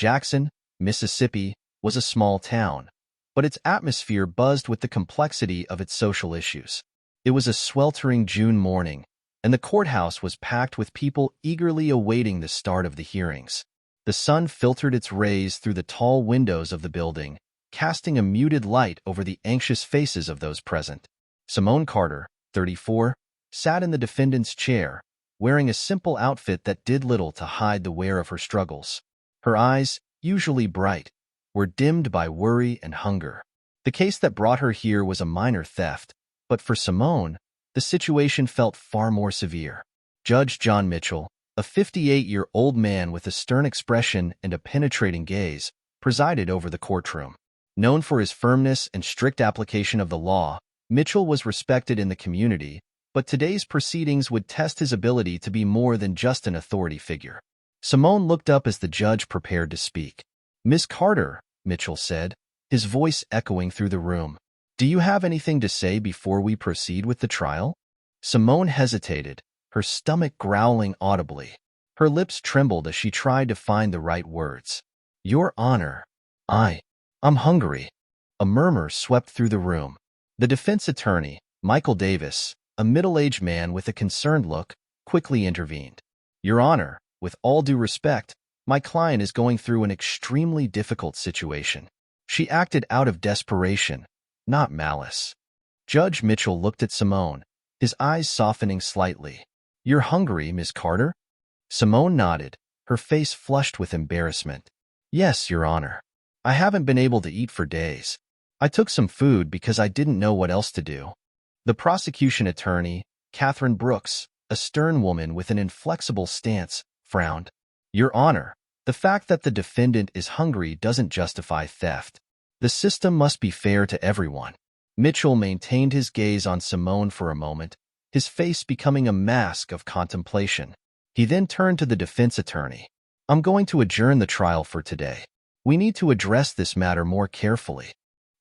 Jackson, Mississippi, was a small town, but its atmosphere buzzed with the complexity of its social issues. It was a sweltering June morning, and the courthouse was packed with people eagerly awaiting the start of the hearings. The sun filtered its rays through the tall windows of the building, casting a muted light over the anxious faces of those present. Simone Carter, 34, sat in the defendant's chair, wearing a simple outfit that did little to hide the wear of her struggles. Her eyes, usually bright, were dimmed by worry and hunger. The case that brought her here was a minor theft, but for Simone, the situation felt far more severe. Judge John Mitchell, a 58-year-old man with a stern expression and a penetrating gaze, presided over the courtroom. Known for his firmness and strict application of the law, Mitchell was respected in the community, but today's proceedings would test his ability to be more than just an authority figure. Simone looked up as the judge prepared to speak. "Miss Carter," Mitchell said, his voice echoing through the room, "do you have anything to say before we proceed with the trial?" Simone hesitated, her stomach growling audibly. Her lips trembled as she tried to find the right words. "Your Honor, I'm hungry." A murmur swept through the room. The defense attorney, Michael Davis, a middle-aged man with a concerned look, quickly intervened. "Your Honor, with all due respect, my client is going through an extremely difficult situation. She acted out of desperation, not malice." Judge Mitchell looked at Simone, his eyes softening slightly. "You're hungry, Miss Carter?" Simone nodded, her face flushed with embarrassment. "Yes, Your Honor. I haven't been able to eat for days. I took some food because I didn't know what else to do." The prosecution attorney, Catherine Brooks, a stern woman with an inflexible stance, frowned. "Your Honor, the fact that the defendant is hungry doesn't justify theft. The system must be fair to everyone." Mitchell maintained his gaze on Simone for a moment, his face becoming a mask of contemplation. He then turned to the defense attorney. "I'm going to adjourn the trial for today. We need to address this matter more carefully."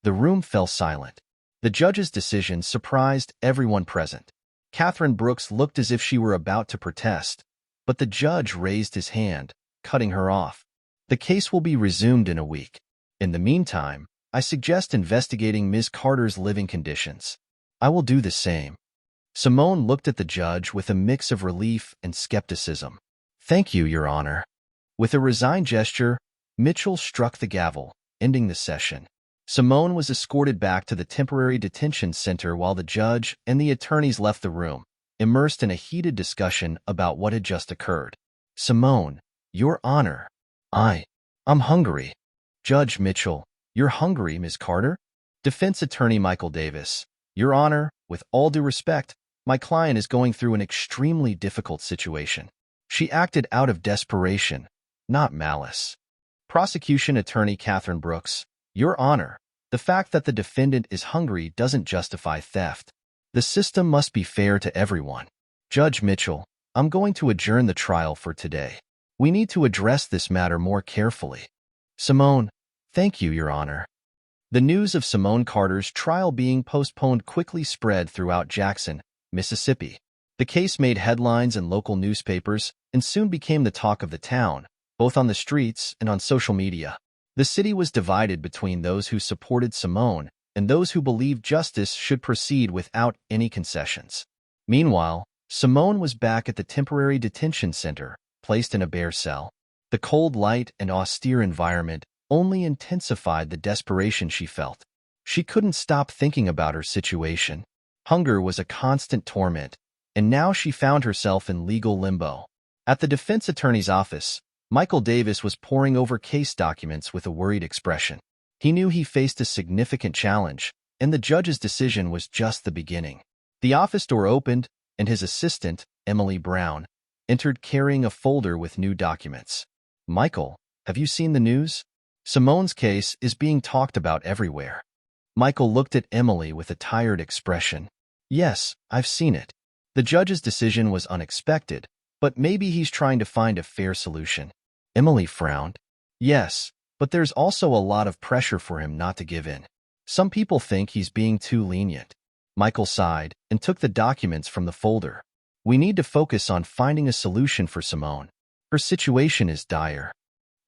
The room fell silent. The judge's decision surprised everyone present. Catherine Brooks looked as if she were about to protest, but the judge raised his hand, cutting her off. "The case will be resumed in a week. In the meantime, I suggest investigating Ms. Carter's living conditions." "I will do the same." Simone looked at the judge with a mix of relief and skepticism. "Thank you, Your Honor." With a resigned gesture, Mitchell struck the gavel, ending the session. Simone was escorted back to the temporary detention center while the judge and the attorneys left the room, immersed in a heated discussion about what had just occurred. "Simone, Your Honor, I'm hungry." Judge Mitchell, "You're hungry, Ms. Carter?" Defense attorney Michael Davis, "Your Honor, with all due respect, my client is going through an extremely difficult situation. She acted out of desperation, not malice." Prosecution attorney Catherine Brooks, "Your Honor, the fact that the defendant is hungry doesn't justify theft. The system must be fair to everyone." Judge Mitchell, "I'm going to adjourn the trial for today. We need to address this matter more carefully." Simone, "Thank you, Your Honor." The news of Simone Carter's trial being postponed quickly spread throughout Jackson, Mississippi. The case made headlines in local newspapers and soon became the talk of the town, both on the streets and on social media. The city was divided between those who supported Simone and those who believed justice should proceed without any concessions. Meanwhile, Simone was back at the temporary detention center, placed in a bare cell. The cold light and austere environment only intensified the desperation she felt. She couldn't stop thinking about her situation. Hunger was a constant torment, and now she found herself in legal limbo. At the defense attorney's office, Michael Davis was poring over case documents with a worried expression. He knew he faced a significant challenge, and the judge's decision was just the beginning. The office door opened, and his assistant, Emily Brown, entered carrying a folder with new documents. "Michael, have you seen the news? Simone's case is being talked about everywhere." Michael looked at Emily with a tired expression. "Yes, I've seen it. The judge's decision was unexpected, but maybe he's trying to find a fair solution." Emily frowned. "Yes, but there's also a lot of pressure for him not to give in. Some people think he's being too lenient." Michael sighed and took the documents from the folder. "We need to focus on finding a solution for Simone. Her situation is dire."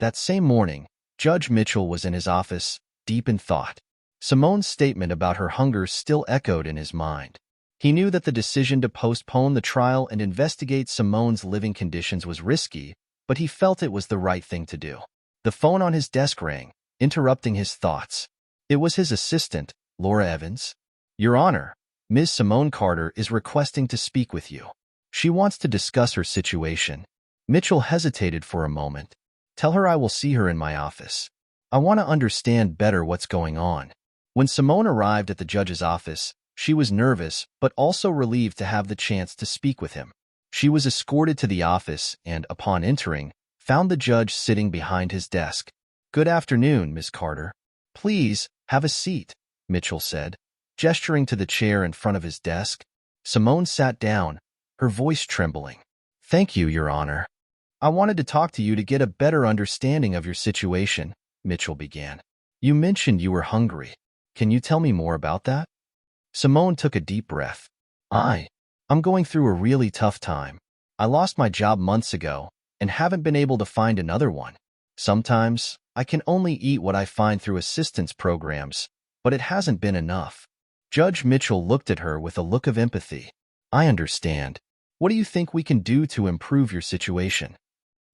That same morning, Judge Mitchell was in his office, deep in thought. Simone's statement about her hunger still echoed in his mind. He knew that the decision to postpone the trial and investigate Simone's living conditions was risky, but he felt it was the right thing to do. The phone on his desk rang, interrupting his thoughts. It was his assistant, Laura Evans. "Your Honor, Ms. Simone Carter is requesting to speak with you. She wants to discuss her situation." Mitchell hesitated for a moment. "Tell her I will see her in my office. I want to understand better what's going on." When Simone arrived at the judge's office, she was nervous but also relieved to have the chance to speak with him. She was escorted to the office and, upon entering, found the judge sitting behind his desk. "Good afternoon, Ms. Carter. Please, have a seat," Mitchell said, gesturing to the chair in front of his desk. Simone sat down, her voice trembling. "Thank you, Your Honor. I wanted to talk to you to get a better understanding of your situation," Mitchell began. "You mentioned you were hungry. Can you tell me more about that?" Simone took a deep breath. I'm going through a really tough time. I lost my job months ago and haven't been able to find another one. Sometimes I can only eat what I find through assistance programs, but it hasn't been enough." Judge Mitchell looked at her with a look of empathy. "I understand. What do you think we can do to improve your situation?"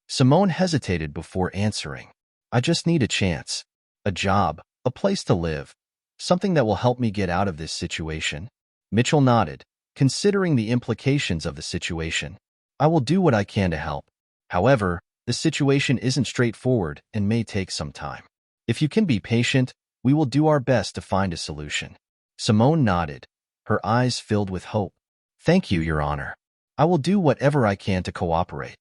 Simone hesitated before answering. "I just need a chance. A job, a place to live, something that will help me get out of this situation." Mitchell nodded, considering the implications of the situation. "I will do what I can to help. However, the situation isn't straightforward and may take some time. If you can be patient, we will do our best to find a solution." Simone nodded, her eyes filled with hope. "Thank you, Your Honor. I will do whatever I can to cooperate."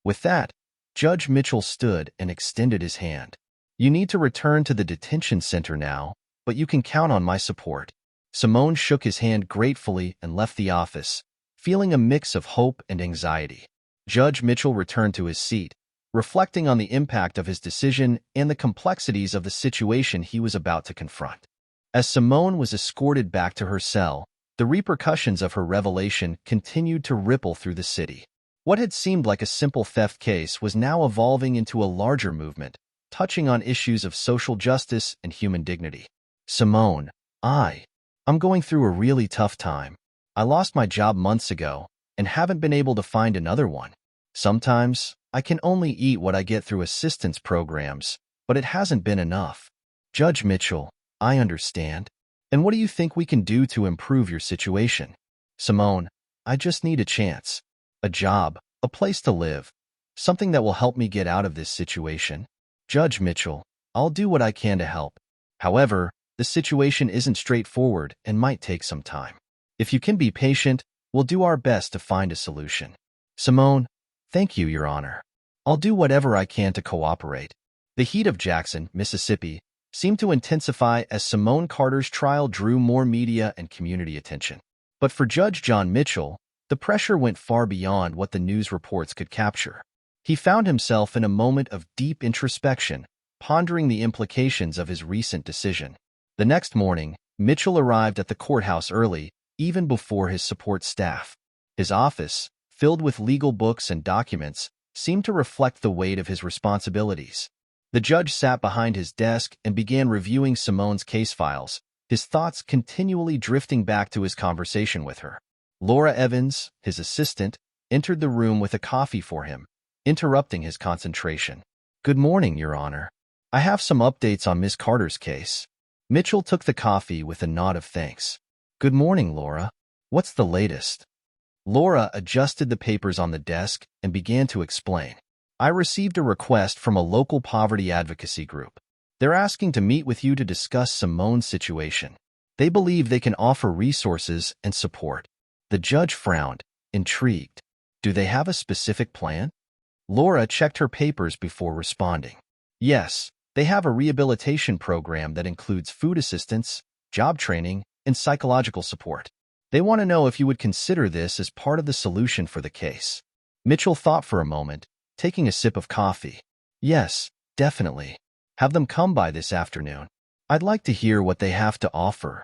With that, Judge Mitchell stood and extended his hand. "You need to return to the detention center now, but you can count on my support." Simone shook his hand gratefully and left the office, feeling a mix of hope and anxiety. Judge Mitchell returned to his seat, reflecting on the impact of his decision and the complexities of the situation he was about to confront. As Simone was escorted back to her cell, the repercussions of her revelation continued to ripple through the city. What had seemed like a simple theft case was now evolving into a larger movement, touching on issues of social justice and human dignity. "Simone, I'm going through a really tough time. I lost my job months ago and haven't been able to find another one. Sometimes I can only eat what I get through assistance programs, but it hasn't been enough." "Judge Mitchell, I understand. And what do you think we can do to improve your situation?" "Simone, I just need a chance. A job, a place to live, something that will help me get out of this situation." "Judge Mitchell, I'll do what I can to help. However, the situation isn't straightforward and might take some time. If you can be patient, we'll do our best to find a solution." "Simone, thank you, Your Honor. I'll do whatever I can to cooperate." The heat of Jackson, Mississippi, seemed to intensify as Simone Carter's trial drew more media and community attention. But for Judge John Mitchell, the pressure went far beyond what the news reports could capture. He found himself in a moment of deep introspection, pondering the implications of his recent decision. The next morning, Mitchell arrived at the courthouse early, even before his support staff. His office, filled with legal books and documents, seemed to reflect the weight of his responsibilities. The judge sat behind his desk and began reviewing Simone's case files, his thoughts continually drifting back to his conversation with her. Laura Evans, his assistant, entered the room with a coffee for him, interrupting his concentration. "Good morning, Your Honor. I have some updates on Miss Carter's case." Mitchell took the coffee with a nod of thanks. "Good morning, Laura. What's the latest?" Laura adjusted the papers on the desk and began to explain. "I received a request from a local poverty advocacy group. They're asking to meet with you to discuss Simone's situation. They believe they can offer resources and support." The judge frowned, intrigued. "Do they have a specific plan?" Laura checked her papers before responding. "Yes, they have a rehabilitation program that includes food assistance, job training, and psychological support. They want to know if you would consider this as part of the solution for the case." Mitchell thought for a moment, taking a sip of coffee. "Yes, definitely. Have them come by this afternoon. I'd like to hear what they have to offer."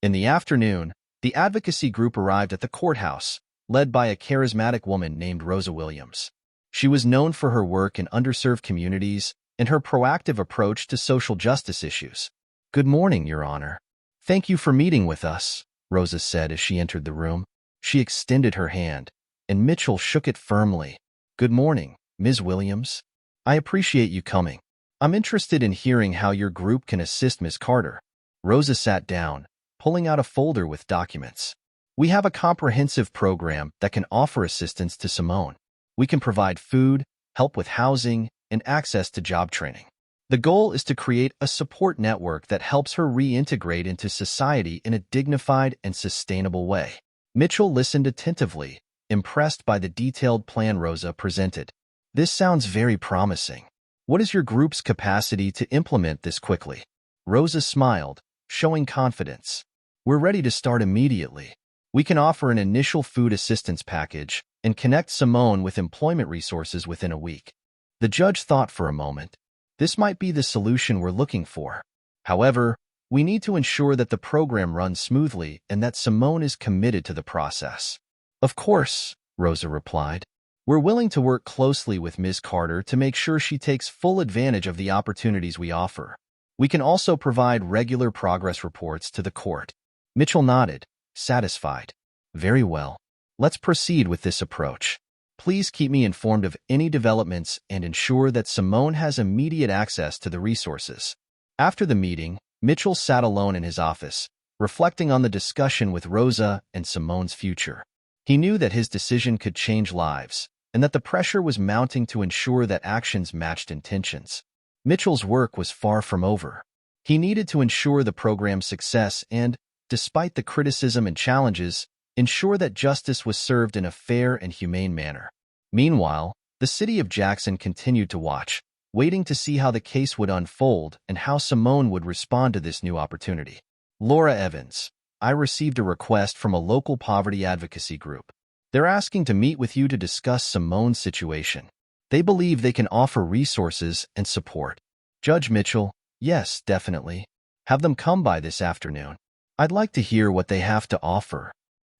In the afternoon, the advocacy group arrived at the courthouse, led by a charismatic woman named Rosa Williams. She was known for her work in underserved communities and her proactive approach to social justice issues. "Good morning, Your Honor. Thank you for meeting with us," Rosa said as she entered the room. She extended her hand, and Mitchell shook it firmly. "Good morning, Ms. Williams. I appreciate you coming. I'm interested in hearing how your group can assist Ms. Carter." Rosa sat down, pulling out a folder with documents. "We have a comprehensive program that can offer assistance to Simone. We can provide food, help with housing, and access to job training. The goal is to create a support network that helps her reintegrate into society in a dignified and sustainable way." Mitchell listened attentively, impressed by the detailed plan Rosa presented. "This sounds very promising. What is your group's capacity to implement this quickly?" Rosa smiled, showing confidence. "We're ready to start immediately. We can offer an initial food assistance package and connect Simone with employment resources within a week." The judge thought for a moment. This might be the solution we're looking for. However, we need to ensure that the program runs smoothly and that Simone is committed to the process. "Of course," Rosa replied. "We're willing to work closely with Ms. Carter to make sure she takes full advantage of the opportunities we offer. We can also provide regular progress reports to the court." Mitchell nodded, satisfied. "Very well. Let's proceed with this approach. Please keep me informed of any developments and ensure that Simone has immediate access to the resources." After the meeting, Mitchell sat alone in his office, reflecting on the discussion with Rosa and Simone's future. He knew that his decision could change lives, and that the pressure was mounting to ensure that actions matched intentions. Mitchell's work was far from over. He needed to ensure the program's success and, despite the criticism and challenges, ensure that justice was served in a fair and humane manner. Meanwhile, the city of Jackson continued to watch, waiting to see how the case would unfold and how Simone would respond to this new opportunity. "Laura Evans, I received a request from a local poverty advocacy group. They're asking to meet with you to discuss Simone's situation. They believe they can offer resources and support." Judge Mitchell: "Yes, definitely. Have them come by this afternoon. I'd like to hear what they have to offer."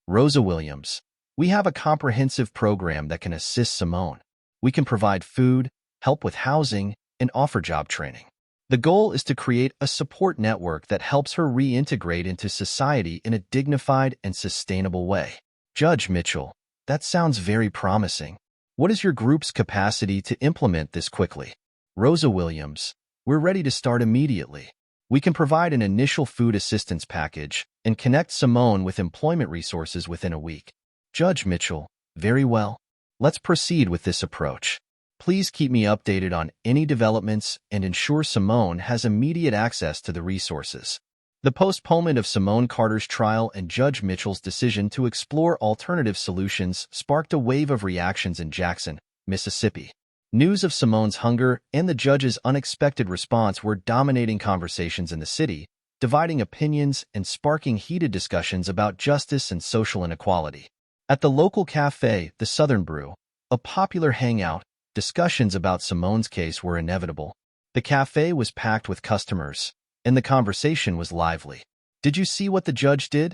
Rosa Williams: "We have a comprehensive program that can assist Simone. We can provide food, help with housing, and offer job training. The goal is to create a support network that helps her reintegrate into society in a dignified and sustainable way." Judge Mitchell: "That sounds very promising. What is your group's capacity to implement this quickly?" Rosa Williams: "We're ready to start immediately. We can provide an initial food assistance package and connect Simone with employment resources within a week." Judge Mitchell: "Very well. Let's proceed with this approach. Please keep me updated on any developments and ensure Simone has immediate access to the resources." The postponement of Simone Carter's trial and Judge Mitchell's decision to explore alternative solutions sparked a wave of reactions in Jackson, Mississippi. News of Simone's hunger and the judge's unexpected response were dominating conversations in the city, dividing opinions and sparking heated discussions about justice and social inequality. At the local cafe, the Southern Brew, a popular hangout, discussions about Simone's case were inevitable. The cafe was packed with customers, and the conversation was lively. "Did you see what the judge did?"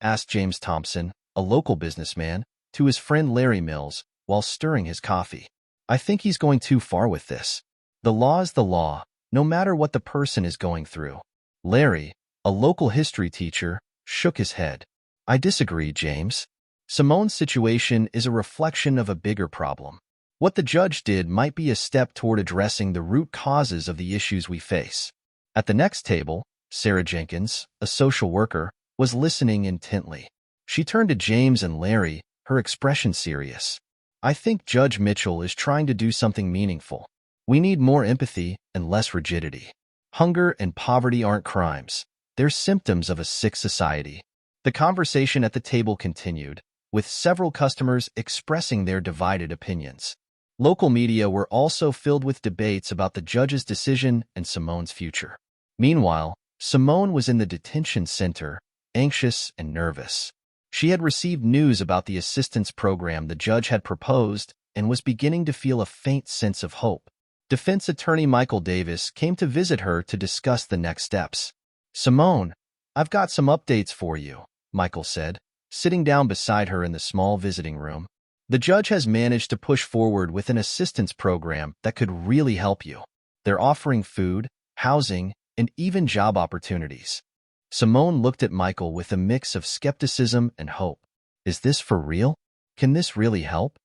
asked James Thompson, a local businessman, to his friend Larry Mills while stirring his coffee. "I think he's going too far with this. The law is the law, no matter what the person is going through." Larry, a local history teacher, shook his head. "I disagree, James. Simone's situation is a reflection of a bigger problem. What the judge did might be a step toward addressing the root causes of the issues we face." At the next table, Sarah Jenkins, a social worker, was listening intently. She turned to James and Larry, her expression serious. "I think Judge Mitchell is trying to do something meaningful. We need more empathy and less rigidity. Hunger and poverty aren't crimes. They're symptoms of a sick society." The conversation at the table continued, with several customers expressing their divided opinions. Local media were also filled with debates about the judge's decision and Simone's future. Meanwhile, Simone was in the detention center, anxious and nervous. She had received news about the assistance program the judge had proposed and was beginning to feel a faint sense of hope. Defense attorney Michael Davis came to visit her to discuss the next steps. "Simone, I've got some updates for you," Michael said, sitting down beside her in the small visiting room. "The judge has managed to push forward with an assistance program that could really help you. They're offering food, housing, and even job opportunities. Simone looked at Michael with a mix of skepticism and hope. Is this for real? Can this really help?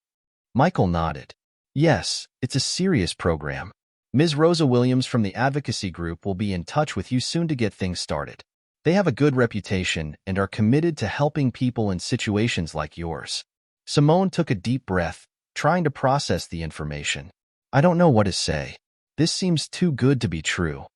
Michael nodded. Yes, it's a serious program. Ms. Rosa Williams from the Advocacy group will be in touch with you soon to get things started. They have a good reputation and are committed to helping people in situations like yours. Simone took a deep breath, trying to process the information. I don't know what to say. This seems too good to be true.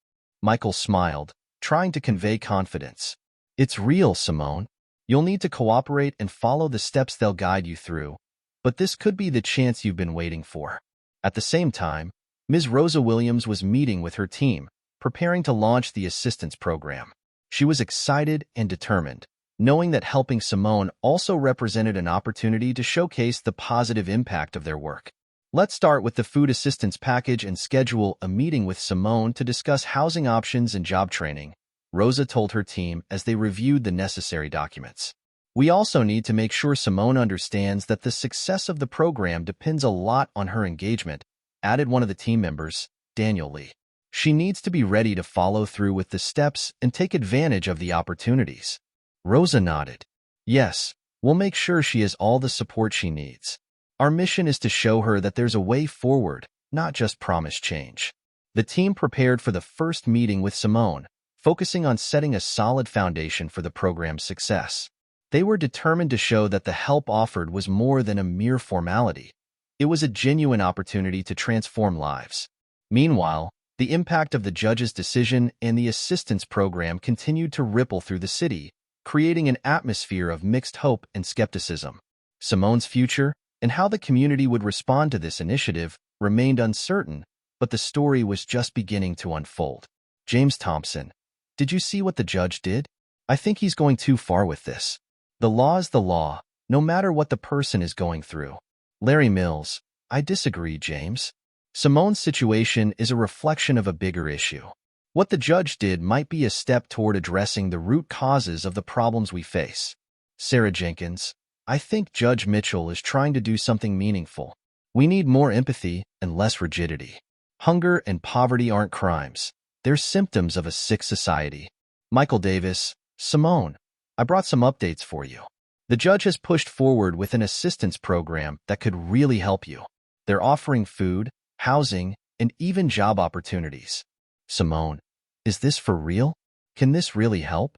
Michael smiled, trying to convey confidence. It's real, Simone. You'll need to cooperate and follow the steps they'll guide you through, but this could be the chance you've been waiting for. At the same time, Ms. Rosa Williams was meeting with her team, preparing to launch the assistance program. She was excited and determined, knowing that helping Simone also represented an opportunity to showcase the positive impact of their work. Let's start with the food assistance package and schedule a meeting with Simone to discuss housing options and job training, Rosa told her team as they reviewed the necessary documents. We also need to make sure Simone understands that the success of the program depends a lot on her engagement, added one of the team members, Daniel Lee. She needs to be ready to follow through with the steps and take advantage of the opportunities. Rosa nodded. Yes, we'll make sure she has all the support she needs. Our mission is to show her that there's a way forward, not just promise change. The team prepared for the first meeting with Simone, focusing on setting a solid foundation for the program's success. They were determined to show that the help offered was more than a mere formality. It was a genuine opportunity to transform lives. Meanwhile, the impact of the judge's decision and the assistance program continued to ripple through the city, creating an atmosphere of mixed hope and skepticism. Simone's future, and how the community would respond to this initiative, remained uncertain, but the story was just beginning to unfold. James Thompson, did you see what the judge did? I think he's going too far with this. The law is the law, no matter what the person is going through. Larry Mills, I disagree, James. Simone's situation is a reflection of a bigger issue. What the judge did might be a step toward addressing the root causes of the problems we face. Sarah Jenkins, I think Judge Mitchell is trying to do something meaningful. We need more empathy and less rigidity. Hunger and poverty aren't crimes. They're symptoms of a sick society. Michael Davis, Simone, I brought some updates for you. The judge has pushed forward with an assistance program that could really help you. They're offering food, housing, and even job opportunities. Simone, is this for real? Can this really help?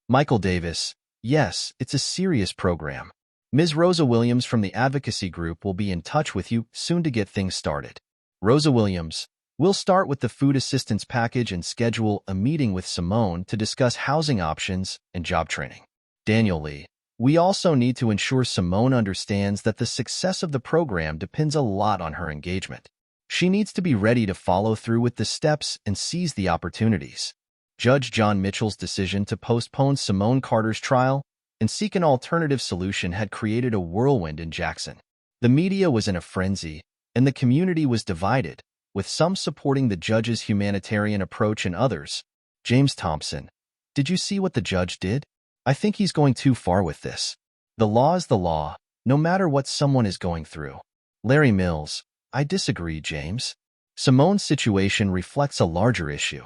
Michael Davis, yes, it's a serious program. Ms. Rosa Williams from the Advocacy group will be in touch with you soon to get things started. Rosa Williams, we'll start with the food assistance package and schedule a meeting with Simone to discuss housing options and job training. Daniel Lee, we also need to ensure Simone understands that the success of the program depends a lot on her engagement. She needs to be ready to follow through with the steps and seize the opportunities. Judge John Mitchell's decision to postpone Simone Carter's trial and seek an alternative solution had created a whirlwind in Jackson. The media was in a frenzy, and the community was divided, with some supporting the judge's humanitarian approach and others. James Thompson, did you see what the judge did? I think he's going too far with this. The law is the law, no matter what someone is going through. Larry Mills, I disagree, James. Simone's situation reflects a larger issue.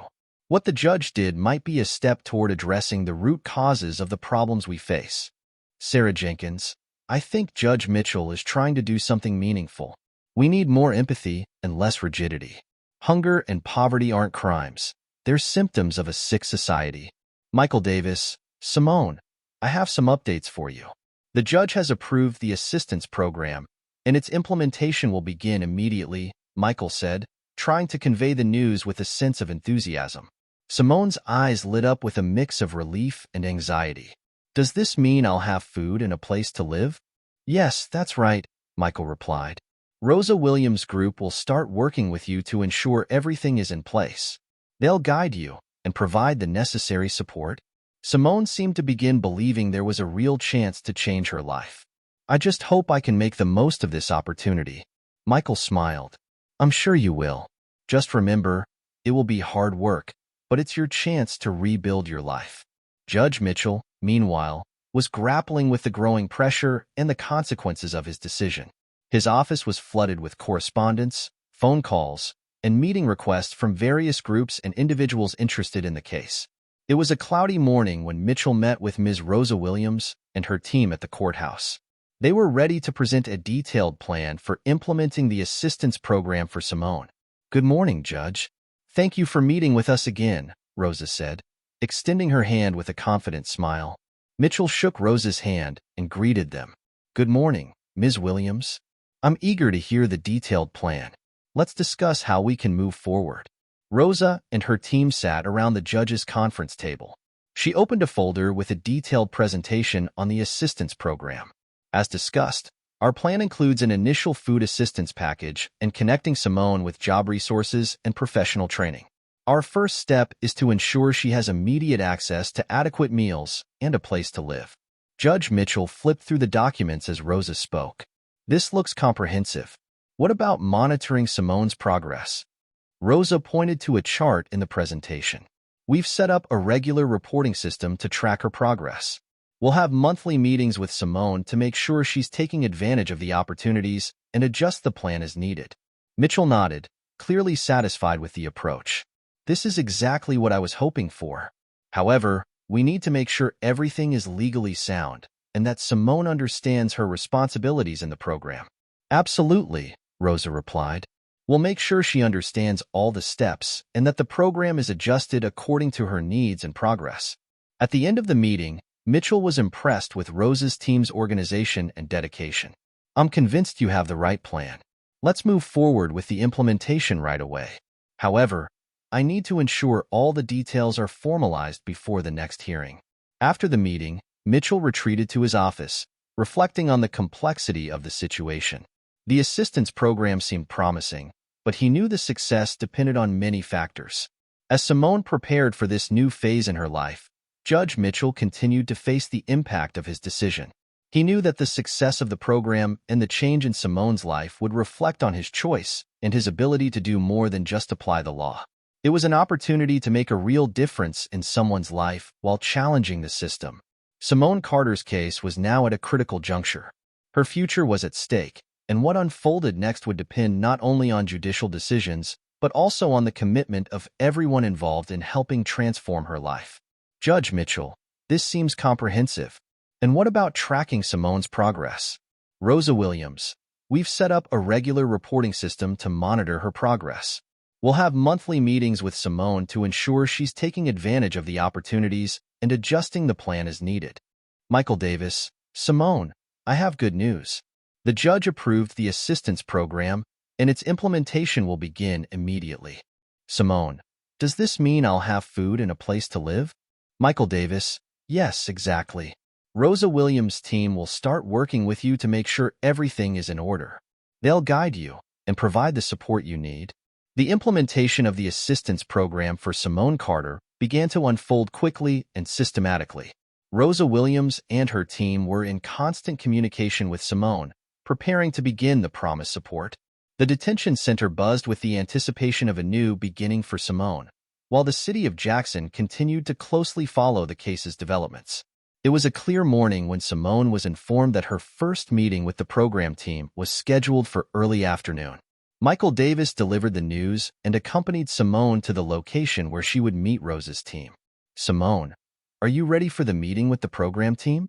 What the judge did might be a step toward addressing the root causes of the problems we face. Sarah Jenkins, I think Judge Mitchell is trying to do something meaningful. We need more empathy and less rigidity. Hunger and poverty aren't crimes. They're symptoms of a sick society. Michael Davis, Simone, I have some updates for you. The judge has approved the assistance program, and its implementation will begin immediately, Michael said, trying to convey the news with a sense of enthusiasm. Simone's eyes lit up with a mix of relief and anxiety. Does this mean I'll have food and a place to live? Yes, that's right, Michael replied. Rosa Williams' group will start working with you to ensure everything is in place. They'll guide you and provide the necessary support. Simone seemed to begin believing there was a real chance to change her life. I just hope I can make the most of this opportunity. Michael smiled. I'm sure you will. Just remember, it will be hard work, but it's your chance to rebuild your life. Judge Mitchell, meanwhile, was grappling with the growing pressure and the consequences of his decision. His office was flooded with correspondence, phone calls, and meeting requests from various groups and individuals interested in the case. It was a cloudy morning when Mitchell met with Ms. Rosa Williams and her team at the courthouse. They were ready to present a detailed plan for implementing the assistance program for Simone. "Good morning, Judge. Thank you for meeting with us again," Rosa said, extending her hand with a confident smile. Mitchell shook Rosa's hand and greeted them. "Good morning, Ms. Williams. I'm eager to hear the detailed plan. Let's discuss how we can move forward." Rosa and her team sat around the judge's conference table. She opened a folder with a detailed presentation on the assistance program. "As discussed, our plan includes an initial food assistance package and connecting Simone with job resources and professional training. Our first step is to ensure she has immediate access to adequate meals and a place to live." Judge Mitchell flipped through the documents as Rosa spoke. "This looks comprehensive. What about monitoring Simone's progress?" Rosa pointed to a chart in the presentation. "We've set up a regular reporting system to track her progress. We'll have monthly meetings with Simone to make sure she's taking advantage of the opportunities and adjust the plan as needed." Mitchell nodded, clearly satisfied with the approach. "This is exactly what I was hoping for. However, we need to make sure everything is legally sound and that Simone understands her responsibilities in the program." "Absolutely," Rosa replied. "We'll make sure she understands all the steps and that the program is adjusted according to her needs and progress." At the end of the meeting, Mitchell was impressed with Rosa's team's organization and dedication. "I'm convinced you have the right plan. Let's move forward with the implementation right away. However, I need to ensure all the details are formalized before the next hearing." After the meeting, Mitchell retreated to his office, reflecting on the complexity of the situation. The assistance program seemed promising, but he knew the success depended on many factors. As Simone prepared for this new phase in her life, Judge Mitchell continued to face the impact of his decision. He knew that the success of the program and the change in Simone's life would reflect on his choice and his ability to do more than just apply the law. It was an opportunity to make a real difference in someone's life while challenging the system. Simone Carter's case was now at a critical juncture. Her future was at stake, and what unfolded next would depend not only on judicial decisions, but also on the commitment of everyone involved in helping transform her life. "Judge Mitchell, this seems comprehensive. And what about tracking Simone's progress?" "Rosa Williams, we've set up a regular reporting system to monitor her progress. We'll have monthly meetings with Simone to ensure she's taking advantage of the opportunities and adjusting the plan as needed." Michael Davis, "Simone, I have good news. The judge approved the assistance program, and its implementation will begin immediately." Simone, "Does this mean I'll have food and a place to live?" Michael Davis, "Yes, exactly. Rosa Williams' team will start working with you to make sure everything is in order. They'll guide you and provide the support you need." The implementation of the assistance program for Simone Carter began to unfold quickly and systematically. Rosa Williams and her team were in constant communication with Simone, preparing to begin the promised support. The detention center buzzed with the anticipation of a new beginning for Simone, while the city of Jackson continued to closely follow the case's developments. It was a clear morning when Simone was informed that her first meeting with the program team was scheduled for early afternoon. Michael Davis delivered the news and accompanied Simone to the location where she would meet Rosa's team. "Simone, are you ready for the meeting with the program team?"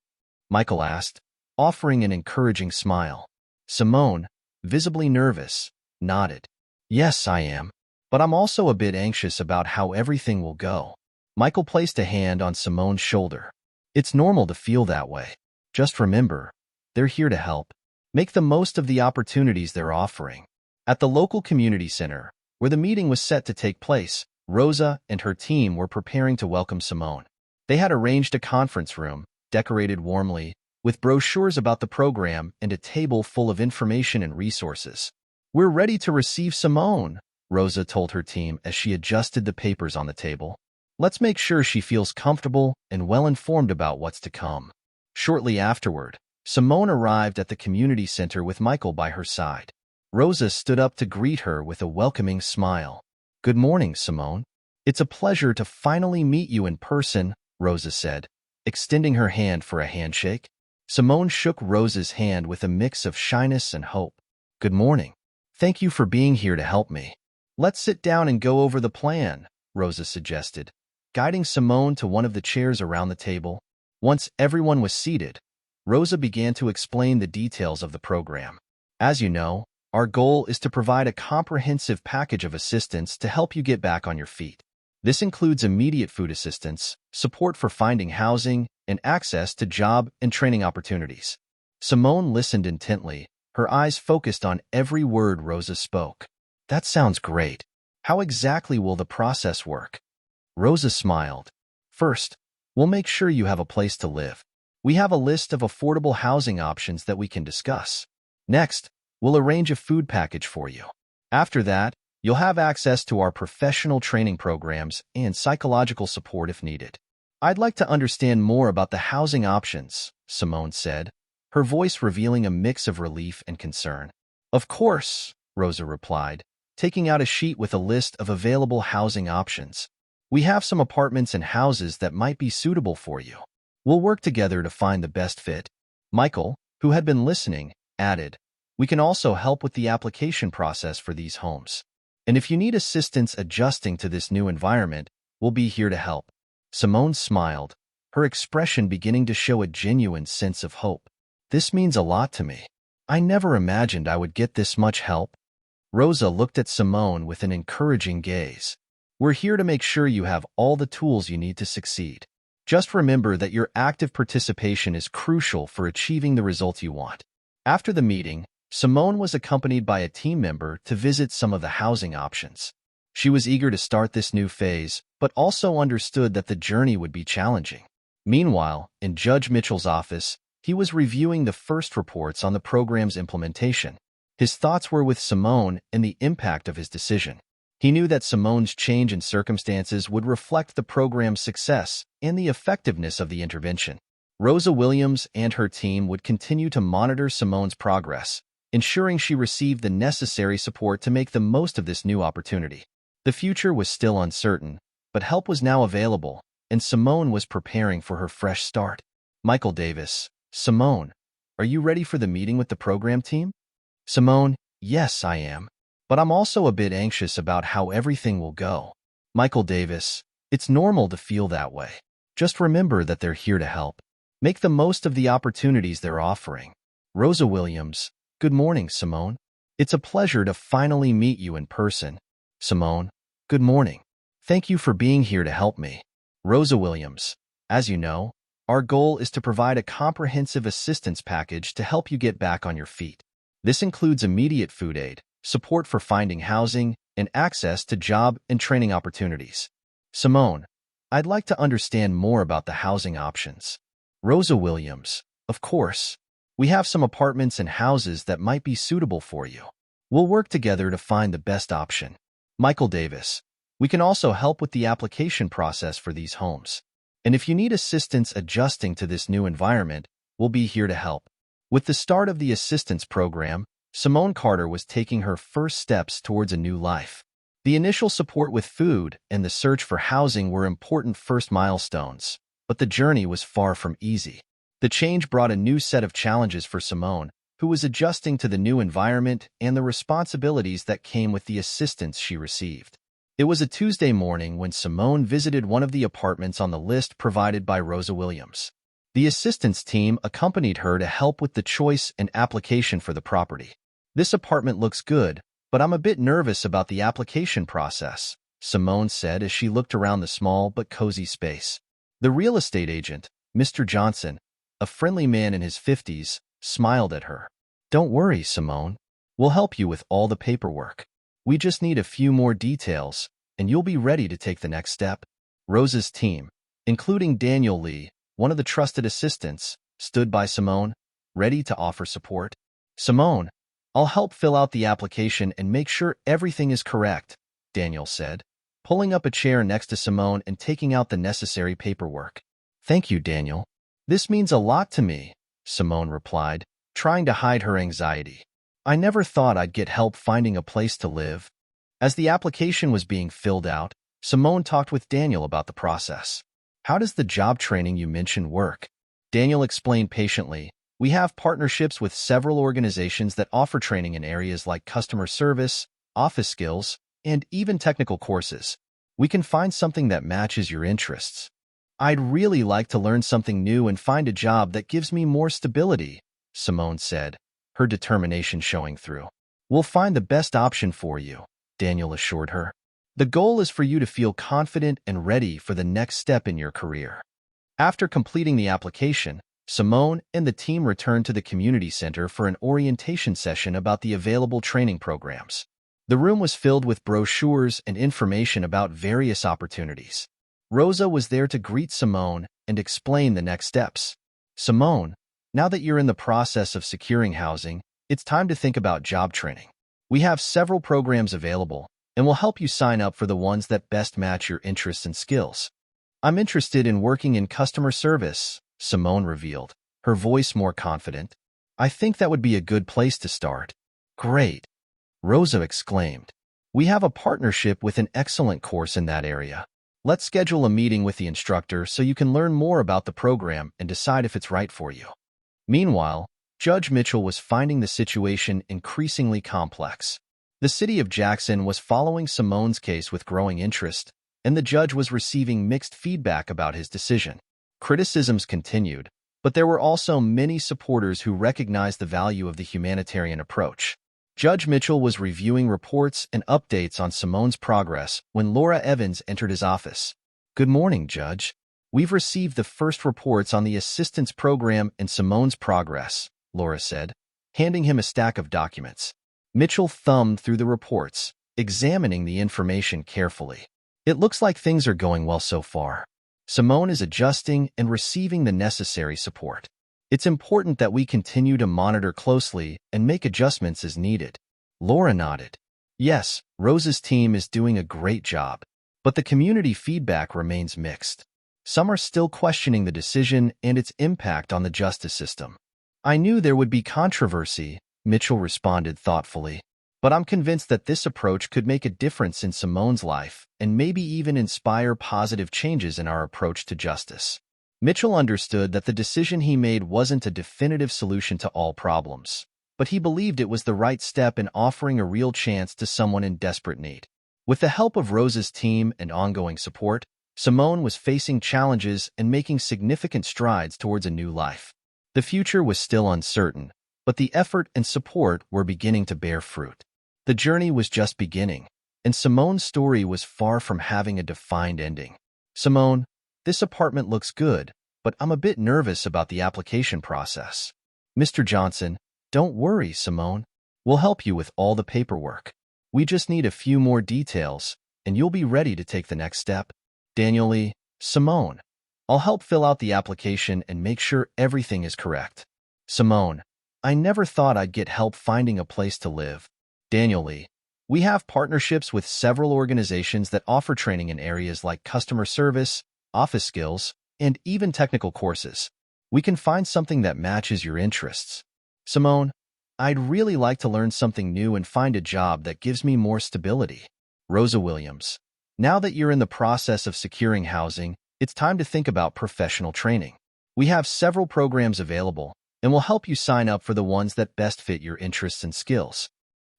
Michael asked, offering an encouraging smile. Simone, visibly nervous, nodded. "Yes, I am. But I'm also a bit anxious about how everything will go." Michael placed a hand on Simone's shoulder. "It's normal to feel that way. Just remember, they're here to help. Make the most of the opportunities they're offering." At the local community center, where the meeting was set to take place, Rosa and her team were preparing to welcome Simone. They had arranged a conference room, decorated warmly, with brochures about the program and a table full of information and resources. "We're ready to receive Simone," Rosa told her team as she adjusted the papers on the table. "Let's make sure she feels comfortable and well-informed about what's to come." Shortly afterward, Simone arrived at the community center with Michael by her side. Rosa stood up to greet her with a welcoming smile. "Good morning, Simone. It's a pleasure to finally meet you in person," Rosa said, extending her hand for a handshake. Simone shook Rosa's hand with a mix of shyness and hope. "Good morning. Thank you for being here to help me." Let's sit down and go over the plan, Rosa suggested, guiding Simone to one of the chairs around the table. Once everyone was seated, Rosa began to explain the details of the program. As you know, our goal is to provide a comprehensive package of assistance to help you get back on your feet. This includes immediate food assistance, support for finding housing, and access to job and training opportunities. Simone listened intently, her eyes focused on every word Rosa spoke. That sounds great. How exactly will the process work? Rosa smiled. First, we'll make sure you have a place to live. We have a list of affordable housing options that we can discuss. Next, we'll arrange a food package for you. After that, you'll have access to our professional training programs and psychological support if needed. I'd like to understand more about the housing options, Simone said, her voice revealing a mix of relief and concern. Of course, Rosa replied, taking out a sheet with a list of available housing options. We have some apartments and houses that might be suitable for you. We'll work together to find the best fit. Michael, who had been listening, added, we can also help with the application process for these homes. And if you need assistance adjusting to this new environment, we'll be here to help. Simone smiled, her expression beginning to show a genuine sense of hope. This means a lot to me. I never imagined I would get this much help. Rosa looked at Simone with an encouraging gaze. We're here to make sure you have all the tools you need to succeed. Just remember that your active participation is crucial for achieving the results you want. After the meeting, Simone was accompanied by a team member to visit some of the housing options. She was eager to start this new phase, but also understood that the journey would be challenging. Meanwhile, in Judge Mitchell's office, he was reviewing the first reports on the program's implementation. His thoughts were with Simone and the impact of his decision. He knew that Simone's change in circumstances would reflect the program's success and the effectiveness of the intervention. Rosa Williams and her team would continue to monitor Simone's progress, ensuring she received the necessary support to make the most of this new opportunity. The future was still uncertain, but help was now available, and Simone was preparing for her fresh start. Michael Davis, Simone, are you ready for the meeting with the program team? Simone, yes, I am. But I'm also a bit anxious about how everything will go. Michael Davis, it's normal to feel that way. Just remember that they're here to help. Make the most of the opportunities they're offering. Rosa Williams, good morning, Simone. It's a pleasure to finally meet you in person. Simone, good morning. Thank you for being here to help me. Rosa Williams, as you know, our goal is to provide a comprehensive assistance package to help you get back on your feet. This includes immediate food aid, support for finding housing, and access to job and training opportunities. Simone, I'd like to understand more about the housing options. Rosa Williams, of course. We have some apartments and houses that might be suitable for you. We'll work together to find the best option. Michael Davis, we can also help with the application process for these homes. And if you need assistance adjusting to this new environment, we'll be here to help. With the start of the assistance program, Simone Carter was taking her first steps towards a new life. The initial support with food and the search for housing were important first milestones, but the journey was far from easy. The change brought a new set of challenges for Simone, who was adjusting to the new environment and the responsibilities that came with the assistance she received. It was a Tuesday morning when Simone visited one of the apartments on the list provided by Rosa Williams. The assistance team accompanied her to help with the choice and application for the property. This apartment looks good, but I'm a bit nervous about the application process, Simone said as she looked around the small but cozy space. The real estate agent, Mr. Johnson, a friendly man in his 50s, smiled at her. Don't worry, Simone. We'll help you with all the paperwork. We just need a few more details, and you'll be ready to take the next step. Rosa's team, including Daniel Lee, one of the trusted assistants, stood by Simone, ready to offer support. Simone, I'll help fill out the application and make sure everything is correct, Daniel said, pulling up a chair next to Simone and taking out the necessary paperwork. Thank you, Daniel. This means a lot to me, Simone replied, trying to hide her anxiety. I never thought I'd get help finding a place to live. As the application was being filled out, Simone talked with Daniel about the process. How does the job training you mentioned work? Daniel explained patiently. We have partnerships with several organizations that offer training in areas like customer service, office skills, and even technical courses. We can find something that matches your interests. I'd really like to learn something new and find a job that gives me more stability, Simone said, her determination showing through. We'll find the best option for you, Daniel assured her. The goal is for you to feel confident and ready for the next step in your career. After completing the application, Simone and the team returned to the community center for an orientation session about the available training programs. The room was filled with brochures and information about various opportunities. Rosa was there to greet Simone and explain the next steps. Simone, now that you're in the process of securing housing, it's time to think about job training. We have several programs available, and we'll help you sign up for the ones that best match your interests and skills. I'm interested in working in customer service, Simone revealed, her voice more confident. I think that would be a good place to start. Great, Rosa exclaimed. We have a partnership with an excellent course in that area. Let's schedule a meeting with the instructor so you can learn more about the program and decide if it's right for you. Meanwhile, Judge Mitchell was finding the situation increasingly complex. The city of Jackson was following Simone's case with growing interest, and the judge was receiving mixed feedback about his decision. Criticisms continued, but there were also many supporters who recognized the value of the humanitarian approach. Judge Mitchell was reviewing reports and updates on Simone's progress when Laura Evans entered his office. Good morning, Judge. We've received the first reports on the assistance program and Simone's progress, Laura said, handing him a stack of documents. Mitchell thumbed through the reports, examining the information carefully. It looks like things are going well so far. Simone is adjusting and receiving the necessary support. It's important that we continue to monitor closely and make adjustments as needed. Laura nodded. Yes, Rose's team is doing a great job, but the community feedback remains mixed. Some are still questioning the decision and its impact on the justice system. I knew there would be controversy, Mitchell responded thoughtfully, but I'm convinced that this approach could make a difference in Simone's life and maybe even inspire positive changes in our approach to justice. Mitchell understood that the decision he made wasn't a definitive solution to all problems, but he believed it was the right step in offering a real chance to someone in desperate need. With the help of Rose's team and ongoing support, Simone was facing challenges and making significant strides towards a new life. The future was still uncertain, but the effort and support were beginning to bear fruit. The journey was just beginning, and Simone's story was far from having a defined ending. Simone, this apartment looks good, but I'm a bit nervous about the application process. Mr. Johnson, don't worry, Simone. We'll help you with all the paperwork. We just need a few more details, and you'll be ready to take the next step. Daniel Lee, Simone, I'll help fill out the application and make sure everything is correct. Simone, I never thought I'd get help finding a place to live. Daniel Lee, we have partnerships with several organizations that offer training in areas like customer service, office skills, and even technical courses. We can find something that matches your interests. Simone, I'd really like to learn something new and find a job that gives me more stability. Rosa Williams, now that you're in the process of securing housing, it's time to think about professional training. We have several programs available, and we'll help you sign up for the ones that best fit your interests and skills.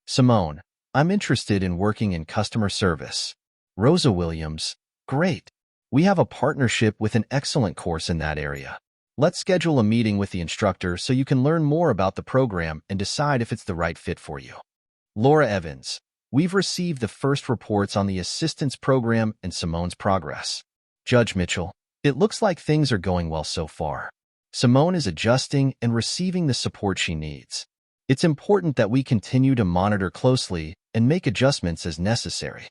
Simone, I'm interested in working in customer service. Rosa Williams, great. We have a partnership with an excellent course in that area. Let's schedule a meeting with the instructor so you can learn more about the program and decide if it's the right fit for you. Laura Evans, we've received the first reports on the assistance program and Simone's progress. Judge Mitchell, it looks like things are going well so far. Simone is adjusting and receiving the support she needs. It's important that we continue to monitor closely and make adjustments as necessary.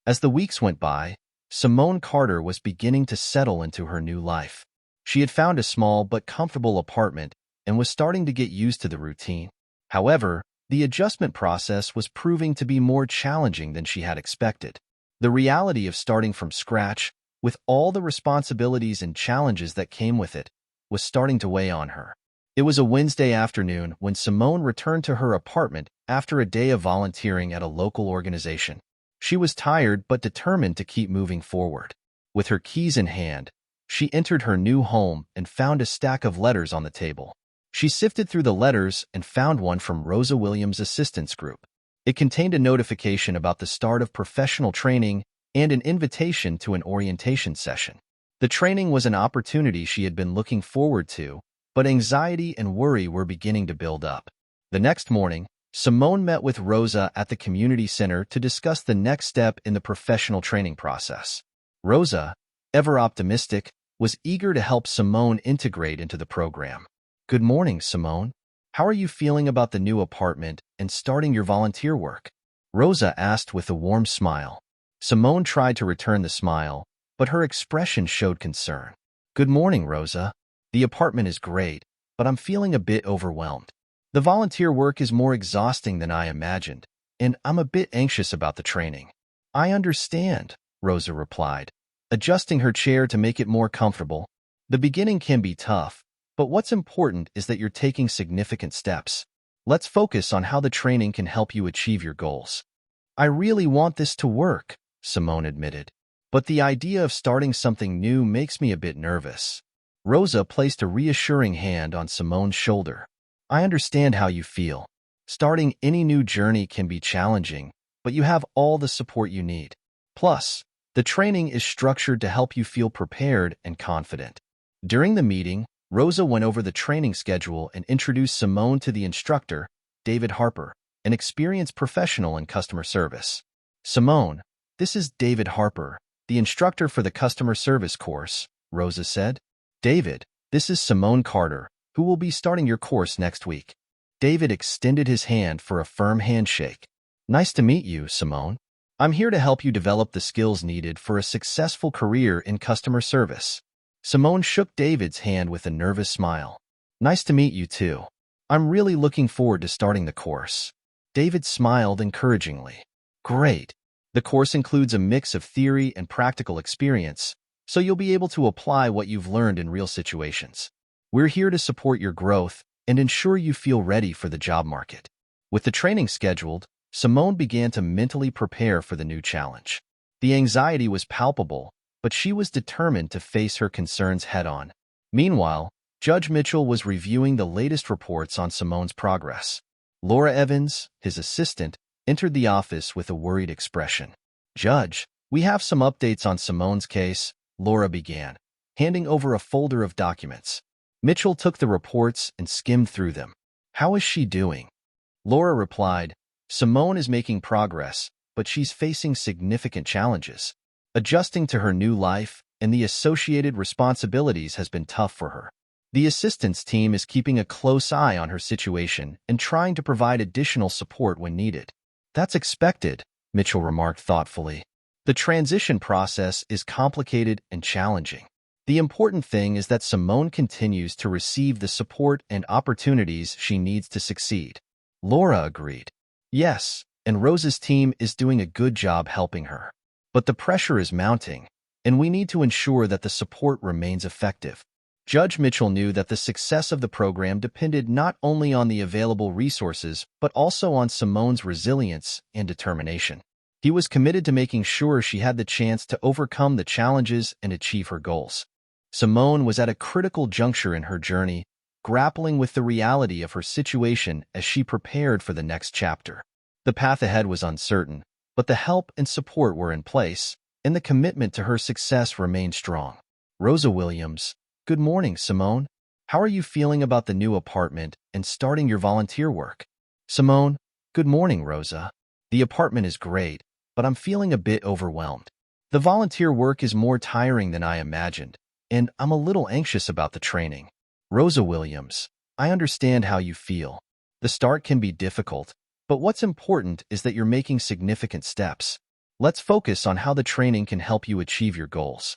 As the weeks went by, Simone Carter was beginning to settle into her new life. She had found a small but comfortable apartment and was starting to get used to the routine. However, the adjustment process was proving to be more challenging than she had expected. The reality of starting from scratch, with all the responsibilities and challenges that came with it, was starting to weigh on her. It was a Wednesday afternoon when Simone returned to her apartment after a day of volunteering at a local organization. She was tired but determined to keep moving forward. With her keys in hand, she entered her new home and found a stack of letters on the table. She sifted through the letters and found one from Rosa Williams' assistance group. It contained a notification about the start of professional training and an invitation to an orientation session. The training was an opportunity she had been looking forward to, but anxiety and worry were beginning to build up. The next morning, Simone met with Rosa at the community center to discuss the next step in the professional training process. Rosa, ever optimistic, was eager to help Simone integrate into the program. "Good morning, Simone. How are you feeling about the new apartment and starting your volunteer work?" Rosa asked with a warm smile. Simone tried to return the smile, but her expression showed concern. "Good morning, Rosa. The apartment is great, but I'm feeling a bit overwhelmed. The volunteer work is more exhausting than I imagined, and I'm a bit anxious about the training." "I understand," Rosa replied, adjusting her chair to make it more comfortable. "The beginning can be tough, but what's important is that you're taking significant steps. Let's focus on how the training can help you achieve your goals." "I really want this to work," Simone admitted, "but the idea of starting something new makes me a bit nervous." Rosa placed a reassuring hand on Simone's shoulder. "I understand how you feel. Starting any new journey can be challenging, but you have all the support you need. Plus, the training is structured to help you feel prepared and confident." During the meeting, Rosa went over the training schedule and introduced Simone to the instructor, David Harper, an experienced professional in customer service. "Simone, this is David Harper, the instructor for the customer service course," Rosa said. "David, this is Simone Carter, who will be starting your course next week." David extended his hand for a firm handshake. "Nice to meet you, Simone. I'm here to help you develop the skills needed for a successful career in customer service." Simone shook David's hand with a nervous smile. "Nice to meet you too. I'm really looking forward to starting the course." David smiled encouragingly. "Great. The course includes a mix of theory and practical experience, so you'll be able to apply what you've learned in real situations. We're here to support your growth and ensure you feel ready for the job market." With the training scheduled, Simone began to mentally prepare for the new challenge. The anxiety was palpable, but she was determined to face her concerns head-on. Meanwhile, Judge Mitchell was reviewing the latest reports on Simone's progress. Laura Evans, his assistant, entered the office with a worried expression. "Judge, we have some updates on Simone's case," Laura began, handing over a folder of documents. Mitchell took the reports and skimmed through them. "How is she doing?" Laura replied, "Simone is making progress, but she's facing significant challenges. Adjusting to her new life and the associated responsibilities has been tough for her. The assistance team is keeping a close eye on her situation and trying to provide additional support when needed." "That's expected," Mitchell remarked thoughtfully. "The transition process is complicated and challenging. The important thing is that Simone continues to receive the support and opportunities she needs to succeed." Laura agreed. "Yes, and Rose's team is doing a good job helping her. But the pressure is mounting, and we need to ensure that the support remains effective." Judge Mitchell knew that the success of the program depended not only on the available resources, but also on Simone's resilience and determination. He was committed to making sure she had the chance to overcome the challenges and achieve her goals. Simone was at a critical juncture in her journey, grappling with the reality of her situation as she prepared for the next chapter. The path ahead was uncertain, but the help and support were in place, and the commitment to her success remained strong. Rosa Williams, "Good morning, Simone. How are you feeling about the new apartment and starting your volunteer work?" Simone, "Good morning, Rosa. The apartment is great, but I'm feeling a bit overwhelmed. The volunteer work is more tiring than I imagined, and I'm a little anxious about the training." Rosa Williams, "I understand how you feel. The start can be difficult, but what's important is that you're making significant steps. Let's focus on how the training can help you achieve your goals."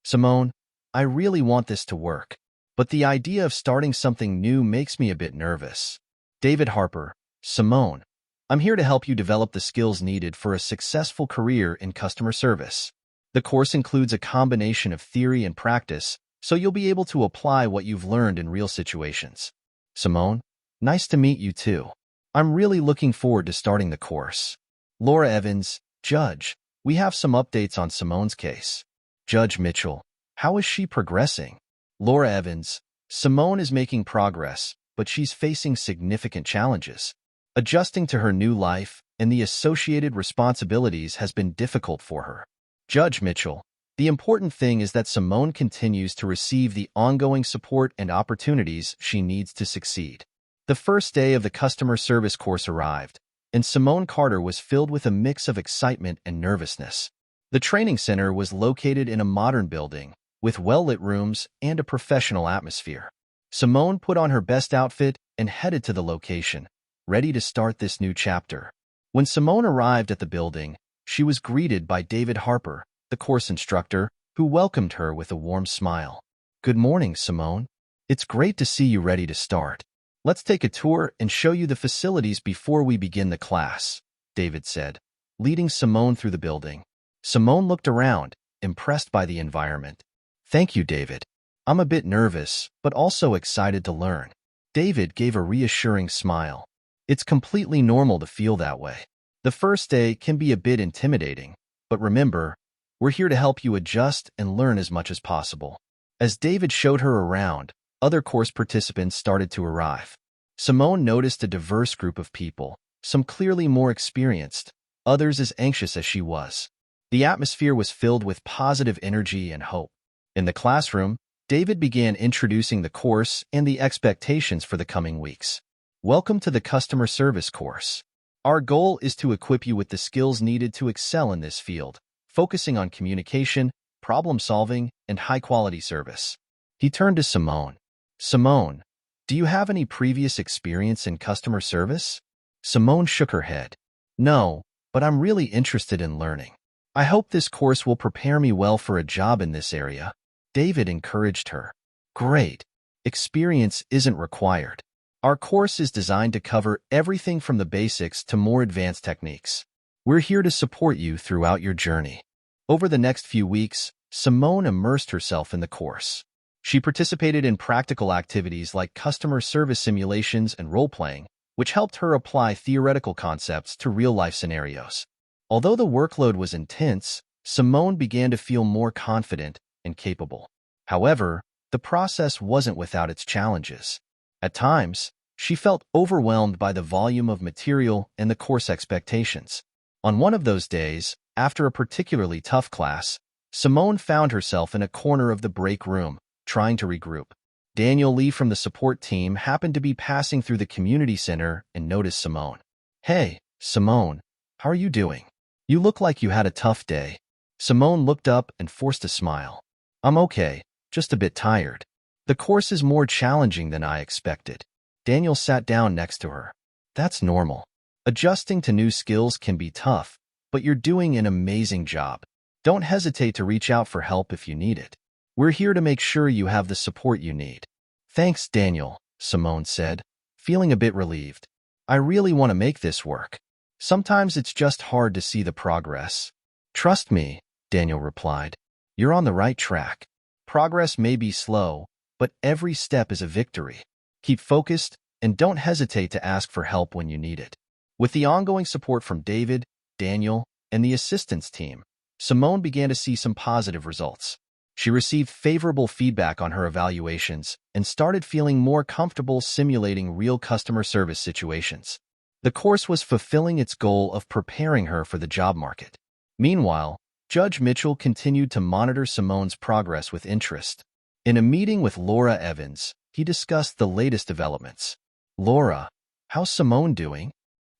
Simone, "I really want this to work, but the idea of starting something new makes me a bit nervous." David Harper, "Simone, I'm here to help you develop the skills needed for a successful career in customer service. The course includes a combination of theory and practice, so you'll be able to apply what you've learned in real situations." Simone, "Nice to meet you too. I'm really looking forward to starting the course." Laura Evans, "Judge, we have some updates on Simone's case." Judge Mitchell, "How is she progressing?" Laura Evans, "Simone is making progress, but she's facing significant challenges. Adjusting to her new life and the associated responsibilities has been difficult for her. Judge Mitchell, the important thing is that Simone continues to receive the ongoing support and opportunities she needs to succeed. The first day of the customer service course arrived, and Simone Carter was filled with a mix of excitement and nervousness. The training center was located in a modern building, with well-lit rooms and a professional atmosphere. Simone put on her best outfit and headed to the location, ready to start this new chapter. When Simone arrived at the building, she was greeted by David Harper, the course instructor, who welcomed her with a warm smile. "Good morning, Simone. It's great to see you ready to start. Let's take a tour and show you the facilities before we begin the class," David said, leading Simone through the building. Simone looked around, impressed by the environment. "Thank you, David. I'm a bit nervous, but also excited to learn." David gave a reassuring smile. It's completely normal to feel that way. The first day can be a bit intimidating, but remember, we're here to help you adjust and learn as much as possible. As David showed her around, other course participants started to arrive. Simone noticed a diverse group of people, some clearly more experienced, others as anxious as she was. The atmosphere was filled with positive energy and hope. In the classroom, David began introducing the course and the expectations for the coming weeks. "Welcome to the customer service course. Our goal is to equip you with the skills needed to excel in this field, focusing on communication, problem-solving, and high-quality service." He turned to Simone. "Simone, do you have any previous experience in customer service?" Simone shook her head. "No, but I'm really interested in learning. I hope this course will prepare me well for a job in this area." David encouraged her. "Great. Experience isn't required. Our course is designed to cover everything from the basics to more advanced techniques. We're here to support you throughout your journey." Over the next few weeks, Simone immersed herself in the course. She participated in practical activities like customer service simulations and role-playing, which helped her apply theoretical concepts to real-life scenarios. Although the workload was intense, Simone began to feel more confident and capable. However, the process wasn't without its challenges. At times, she felt overwhelmed by the volume of material and the course expectations. On one of those days, after a particularly tough class, Simone found herself in a corner of the break room, trying to regroup. Daniel Lee from the support team happened to be passing through the community center and noticed Simone. "Hey, Simone, how are you doing? You look like you had a tough day." Simone looked up and forced a smile. "I'm okay, just a bit tired. The course is more challenging than I expected." Daniel sat down next to her. "That's normal. Adjusting to new skills can be tough, but you're doing an amazing job. Don't hesitate to reach out for help if you need it. We're here to make sure you have the support you need." "Thanks, Daniel," Simone said, feeling a bit relieved. "I really want to make this work. Sometimes it's just hard to see the progress." "Trust me," Daniel replied. "You're on the right track. Progress may be slow, but every step is a victory. Keep focused and don't hesitate to ask for help when you need it." With the ongoing support from David, Daniel, and the assistance team, Simone began to see some positive results. She received favorable feedback on her evaluations and started feeling more comfortable simulating real customer service situations. The course was fulfilling its goal of preparing her for the job market. Meanwhile, Judge Mitchell continued to monitor Simone's progress with interest. In a meeting with Laura Evans, he discussed the latest developments. "Laura, how's Simone doing?"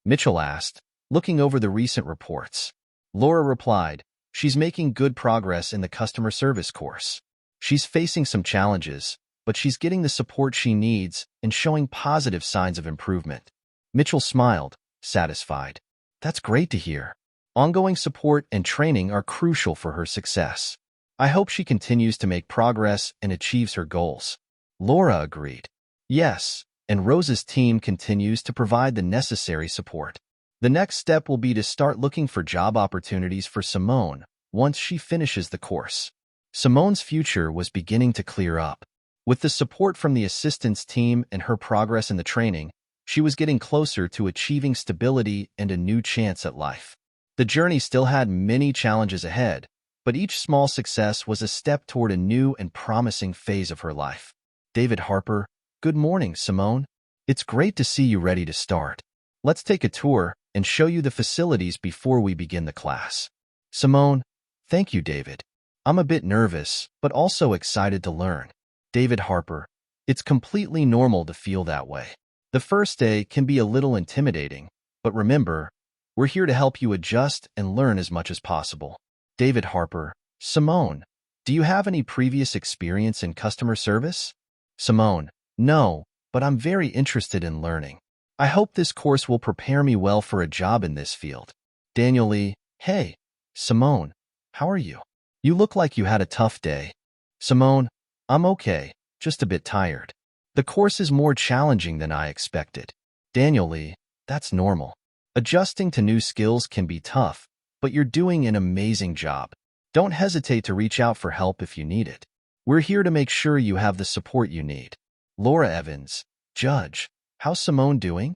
Mitchell asked, looking over the recent reports. Laura replied, "She's making good progress in the customer service course. She's facing some challenges, but she's getting the support she needs and showing positive signs of improvement." Mitchell smiled, satisfied. "That's great to hear. Ongoing support and training are crucial for her success. I hope she continues to make progress and achieves her goals." Laura agreed. "Yes, and Rose's team continues to provide the necessary support. The next step will be to start looking for job opportunities for Simone once she finishes the course." Simone's future was beginning to clear up. With the support from the assistance team and her progress in the training, she was getting closer to achieving stability and a new chance at life. The journey still had many challenges ahead, but each small success was a step toward a new and promising phase of her life. David Harper, "Good morning, Simone. It's great to see you ready to start. Let's take a tour and show you the facilities before we begin the class. Simone, thank you, David. I'm a bit nervous, but also excited to learn. David Harper, it's completely normal to feel that way. The first day can be a little intimidating, but remember, we're here to help you adjust and learn as much as possible. David Harper, Simone, do you have any previous experience in customer service? Simone, no, but I'm very interested in learning. I hope this course will prepare me well for a job in this field. Daniel Lee, hey, Simone, how are you? You look like you had a tough day. Simone, I'm okay, just a bit tired. The course is more challenging than I expected. Daniel Lee, that's normal. Adjusting to new skills can be tough, but you're doing an amazing job. Don't hesitate to reach out for help if you need it. We're here to make sure you have the support you need. Laura Evans, Judge, how's Simone doing?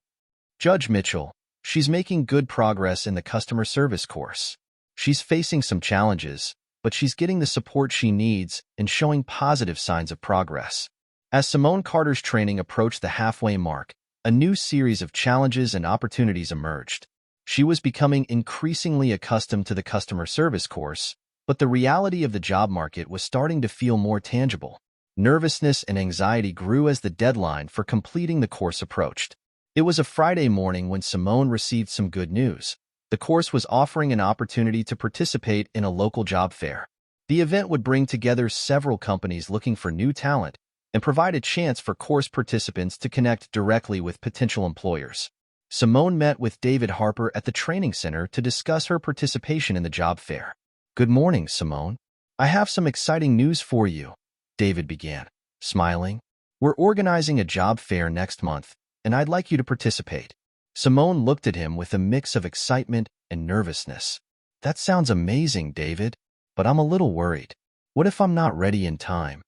Judge Mitchell, she's making good progress in the customer service course. She's facing some challenges, but she's getting the support she needs and showing positive signs of progress. As Simone Carter's training approached the halfway mark, a new series of challenges and opportunities emerged. She was becoming increasingly accustomed to the customer service course, but the reality of the job market was starting to feel more tangible. Nervousness and anxiety grew as the deadline for completing the course approached. It was a Friday morning when Simone received some good news. The course was offering an opportunity to participate in a local job fair. The event would bring together several companies looking for new talent and provide a chance for course participants to connect directly with potential employers. Simone met with David Harper at the training center to discuss her participation in the job fair. Good morning, Simone. I have some exciting news for you, David began, smiling. We're organizing a job fair next month, and I'd like you to participate. Simone looked at him with a mix of excitement and nervousness. That sounds amazing, David, but I'm a little worried. What if I'm not ready in time?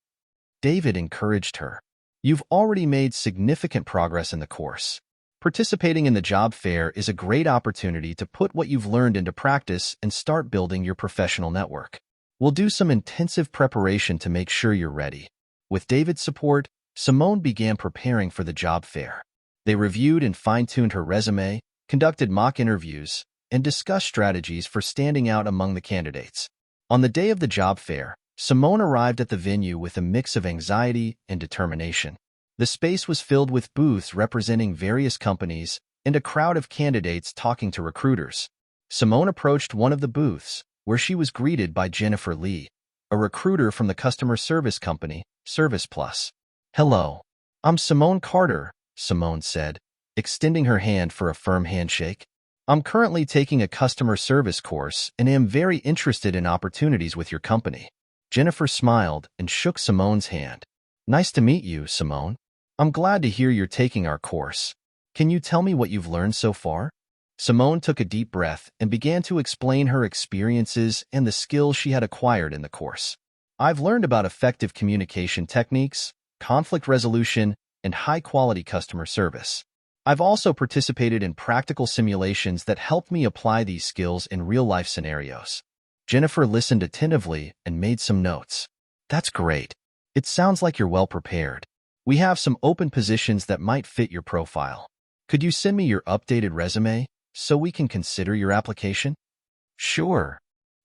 David encouraged her. You've already made significant progress in the course. Participating in the job fair is a great opportunity to put what you've learned into practice and start building your professional network. We'll do some intensive preparation to make sure you're ready. With David's support, Simone began preparing for the job fair. They reviewed and fine-tuned her resume, conducted mock interviews, and discussed strategies for standing out among the candidates. On the day of the job fair, Simone arrived at the venue with a mix of anxiety and determination. The space was filled with booths representing various companies and a crowd of candidates talking to recruiters. Simone approached one of the booths, where she was greeted by Jennifer Lee, a recruiter from the customer service company, Service Plus. Hello, I'm Simone Carter, Simone said, extending her hand for a firm handshake. I'm currently taking a customer service course and am very interested in opportunities with your company. Jennifer smiled and shook Simone's hand. Nice to meet you, Simone. I'm glad to hear you're taking our course. Can you tell me what you've learned so far? Simone took a deep breath and began to explain her experiences and the skills she had acquired in the course. I've learned about effective communication techniques, conflict resolution, and high-quality customer service. I've also participated in practical simulations that helped me apply these skills in real-life scenarios. Jennifer listened attentively and made some notes. That's great. It sounds like you're well prepared. We have some open positions that might fit your profile. Could you send me your updated resume so we can consider your application? Sure,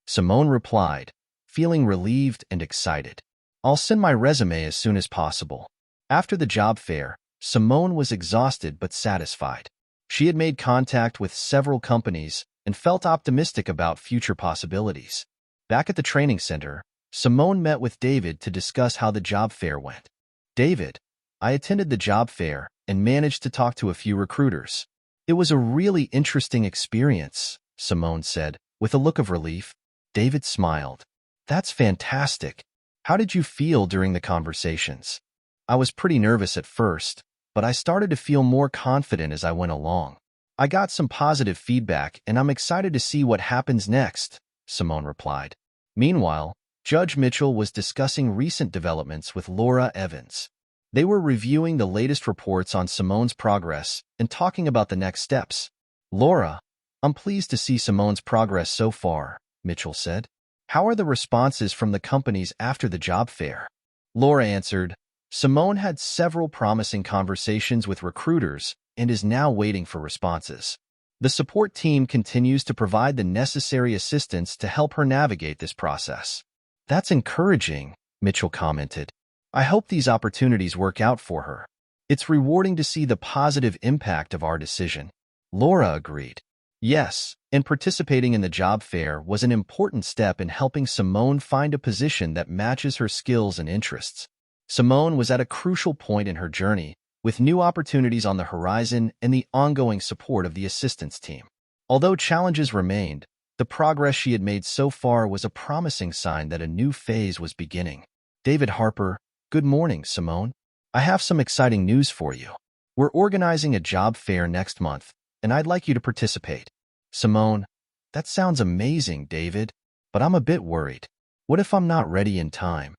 Simone replied, feeling relieved and excited. I'll send my resume as soon as possible. After the job fair, Simone was exhausted but satisfied. She had made contact with several companies and felt optimistic about future possibilities. Back at the training center, Simone met with David to discuss how the job fair went. David, I attended the job fair and managed to talk to a few recruiters. It was a really interesting experience, Simone said, with a look of relief. David smiled. That's fantastic. How did you feel during the conversations? I was pretty nervous at first, but I started to feel more confident as I went along. I got some positive feedback and I'm excited to see what happens next, Simone replied. Meanwhile, Judge Mitchell was discussing recent developments with Laura Evans. They were reviewing the latest reports on Simone's progress and talking about the next steps. Laura, I'm pleased to see Simone's progress so far, Mitchell said. How are the responses from the companies after the job fair? Laura answered, Simone had several promising conversations with recruiters and is now waiting for responses. The support team continues to provide the necessary assistance to help her navigate this process. That's encouraging, Mitchell commented. I hope these opportunities work out for her. It's rewarding to see the positive impact of our decision. Laura agreed. Yes, and participating in the job fair was an important step in helping Simone find a position that matches her skills and interests. Simone was at a crucial point in her journey, with new opportunities on the horizon and the ongoing support of the assistance team. Although challenges remained, the progress she had made so far was a promising sign that a new phase was beginning. David Harper, good morning, Simone. I have some exciting news for you. We're organizing a job fair next month, and I'd like you to participate. Simone, that sounds amazing, David, but I'm a bit worried. What if I'm not ready in time?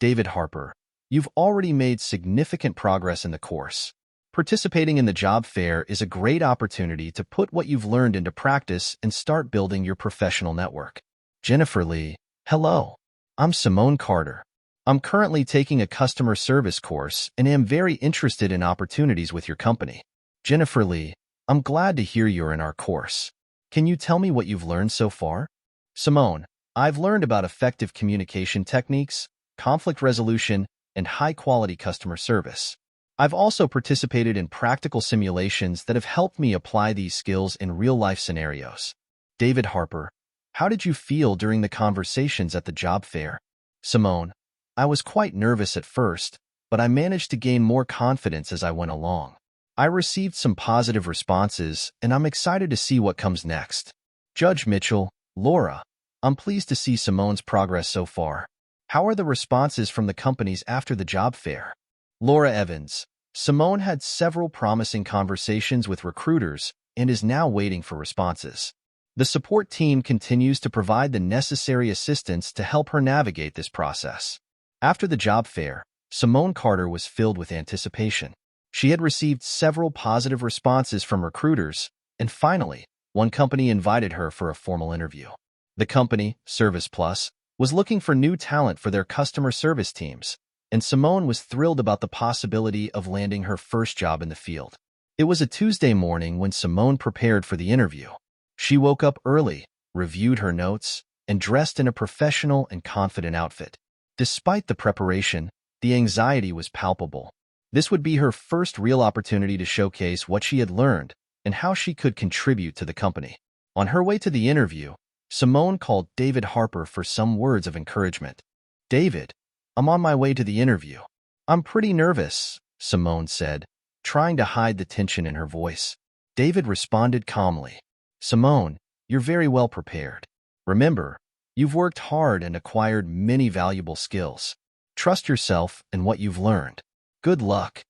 David Harper, you've already made significant progress in the course. Participating in the job fair is a great opportunity to put what you've learned into practice and start building your professional network. Jennifer Lee, hello. I'm Simone Carter. I'm currently taking a customer service course and am very interested in opportunities with your company. Jennifer Lee, I'm glad to hear you're in our course. Can you tell me what you've learned so far? Simone, I've learned about effective communication techniques, conflict resolution, and high-quality customer service. I've also participated in practical simulations that have helped me apply these skills in real-life scenarios. David Harper, how did you feel during the conversations at the job fair? Simone, I was quite nervous at first, but I managed to gain more confidence as I went along. I received some positive responses, and I'm excited to see what comes next. Judge Mitchell, Laura, I'm pleased to see Simone's progress so far. How are the responses from the companies after the job fair? Laura Evans, Simone had several promising conversations with recruiters and is now waiting for responses. The support team continues to provide the necessary assistance to help her navigate this process. After the job fair, Simone Carter was filled with anticipation. She had received several positive responses from recruiters, and finally, one company invited her for a formal interview. The company, Service Plus, was looking for new talent for their customer service teams, and Simone was thrilled about the possibility of landing her first job in the field. It was a Tuesday morning when Simone prepared for the interview. She woke up early, reviewed her notes, and dressed in a professional and confident outfit. Despite the preparation, the anxiety was palpable. This would be her first real opportunity to showcase what she had learned and how she could contribute to the company. On her way to the interview, Simone called David Harper for some words of encouragement. David, I'm on my way to the interview. I'm pretty nervous, Simone said, trying to hide the tension in her voice. David responded calmly. Simone, you're very well prepared. Remember, you've worked hard and acquired many valuable skills. Trust yourself and what you've learned. Good luck.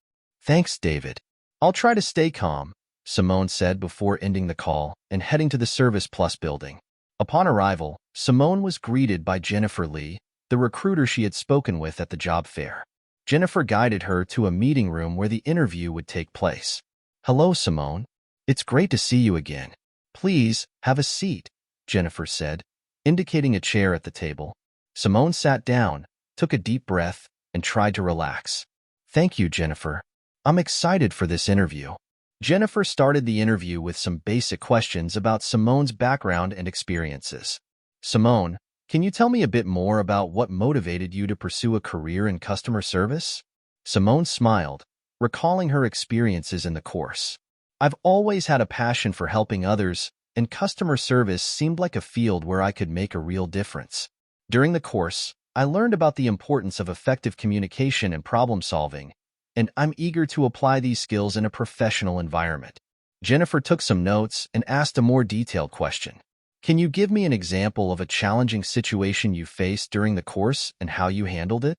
Thanks, David. I'll try to stay calm, Simone said before ending the call and heading to the Service Plus building. Upon arrival, Simone was greeted by Jennifer Lee, the recruiter she had spoken with at the job fair. Jennifer guided her to a meeting room where the interview would take place. Hello, Simone. It's great to see you again. Please, have a seat, Jennifer said, indicating a chair at the table. Simone sat down, took a deep breath, and tried to relax. Thank you, Jennifer. I'm excited for this interview. Jennifer started the interview with some basic questions about Simone's background and experiences. Simone, can you tell me a bit more about what motivated you to pursue a career in customer service? Simone smiled, recalling her experiences in the course. I've always had a passion for helping others, and customer service seemed like a field where I could make a real difference. During the course, I learned about the importance of effective communication and problem solving, and I'm eager to apply these skills in a professional environment. Jennifer took some notes and asked a more detailed question. Can you give me an example of a challenging situation you faced during the course and how you handled it?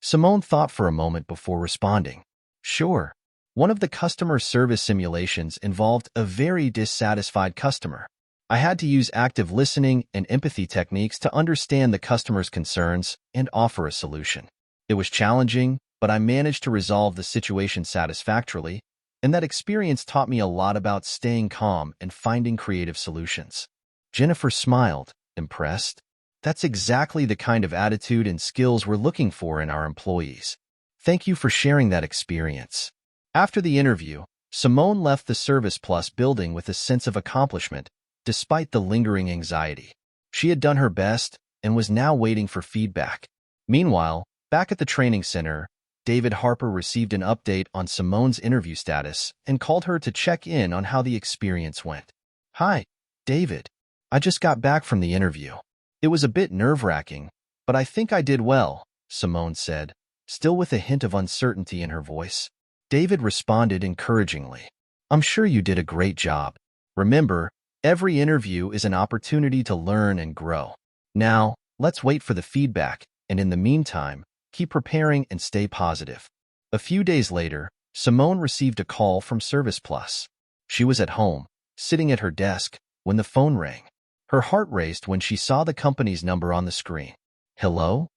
Simone thought for a moment before responding. Sure. One of the customer service simulations involved a very dissatisfied customer. I had to use active listening and empathy techniques to understand the customer's concerns and offer a solution. It was challenging, but I managed to resolve the situation satisfactorily, and that experience taught me a lot about staying calm and finding creative solutions. Jennifer smiled, impressed. That's exactly the kind of attitude and skills we're looking for in our employees. Thank you for sharing that experience. After the interview, Simone left the Service Plus building with a sense of accomplishment, despite the lingering anxiety. She had done her best and was now waiting for feedback. Meanwhile, back at the training center, David Harper received an update on Simone's interview status and called her to check in on how the experience went. "Hi, David. I just got back from the interview. It was a bit nerve-wracking, but I think I did well," Simone said, still with a hint of uncertainty in her voice. David responded encouragingly. "I'm sure you did a great job. Remember, every interview is an opportunity to learn and grow. Now, let's wait for the feedback, and in the meantime, keep preparing and stay positive." A few days later, Simone received a call from Service Plus. She was at home, sitting at her desk, when the phone rang. Her heart raced when she saw the company's number on the screen. "Hello?"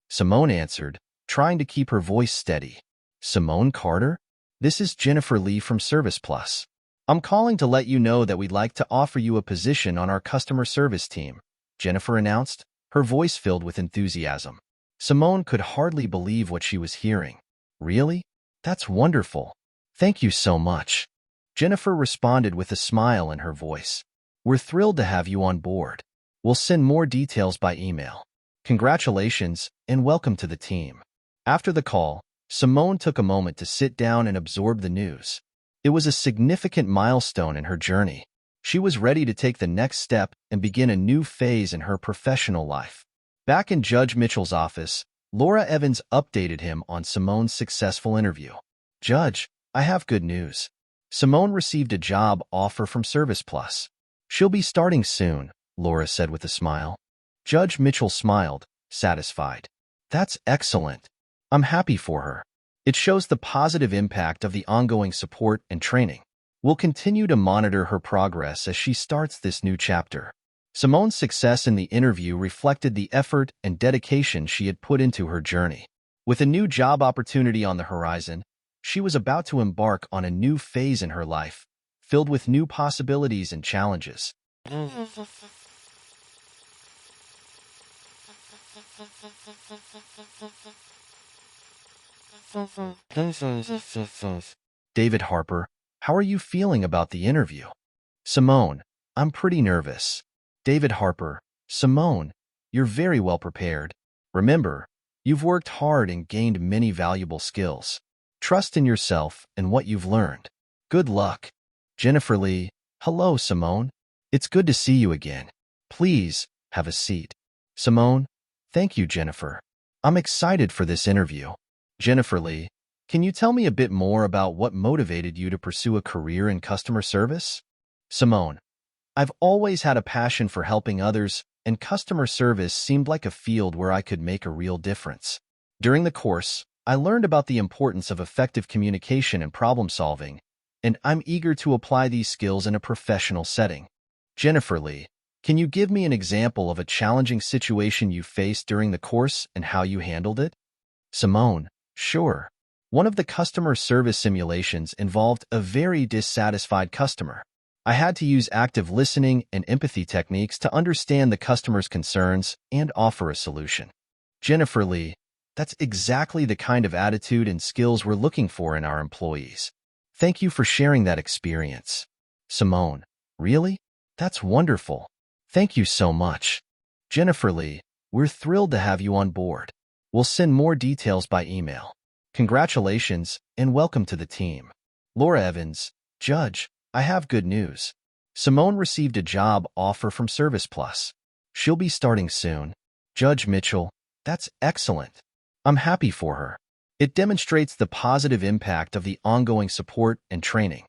Simone answered, trying to keep her voice steady. "Simone Carter? This is Jennifer Lee from Service Plus. I'm calling to let you know that we'd like to offer you a position on our customer service team," Jennifer announced, her voice filled with enthusiasm. Simone could hardly believe what she was hearing. "Really? That's wonderful. Thank you so much." Jennifer responded with a smile in her voice. "We're thrilled to have you on board. We'll send more details by email. Congratulations and welcome to the team." After the call, Simone took a moment to sit down and absorb the news. It was a significant milestone in her journey. She was ready to take the next step and begin a new phase in her professional life. Back in Judge Mitchell's office, Laura Evans updated him on Simone's successful interview. "Judge, I have good news. Simone received a job offer from Service Plus. She'll be starting soon," Laura said with a smile. Judge Mitchell smiled, satisfied. "That's excellent. I'm happy for her. It shows the positive impact of the ongoing support and training. We'll continue to monitor her progress as she starts this new chapter." Simone's success in the interview reflected the effort and dedication she had put into her journey. With a new job opportunity on the horizon, she was about to embark on a new phase in her life, filled with new possibilities and challenges. David Harper, how are you feeling about the interview? Simone, I'm pretty nervous. David Harper, Simone, you're very well prepared. Remember, you've worked hard and gained many valuable skills. Trust in yourself and what you've learned. Good luck. Jennifer Lee, hello, Simone. It's good to see you again. Please, have a seat. Simone, thank you, Jennifer. I'm excited for this interview. Jennifer Lee, can you tell me a bit more about what motivated you to pursue a career in customer service? Simone, I've always had a passion for helping others, and customer service seemed like a field where I could make a real difference. During the course, I learned about the importance of effective communication and problem solving, and I'm eager to apply these skills in a professional setting. Jennifer Lee, can you give me an example of a challenging situation you faced during the course and how you handled it? Simone, sure. One of the customer service simulations involved a very dissatisfied customer. I had to use active listening and empathy techniques to understand the customer's concerns and offer a solution. Jennifer Lee, that's exactly the kind of attitude and skills we're looking for in our employees. Thank you for sharing that experience. Simone, really? That's wonderful. Thank you so much. Jennifer Lee, we're thrilled to have you on board. We'll send more details by email. Congratulations and welcome to the team. Laura Evans, Judge, I have good news. Simone received a job offer from Service Plus. She'll be starting soon. Judge Mitchell, that's excellent. I'm happy for her. It demonstrates the positive impact of the ongoing support and training.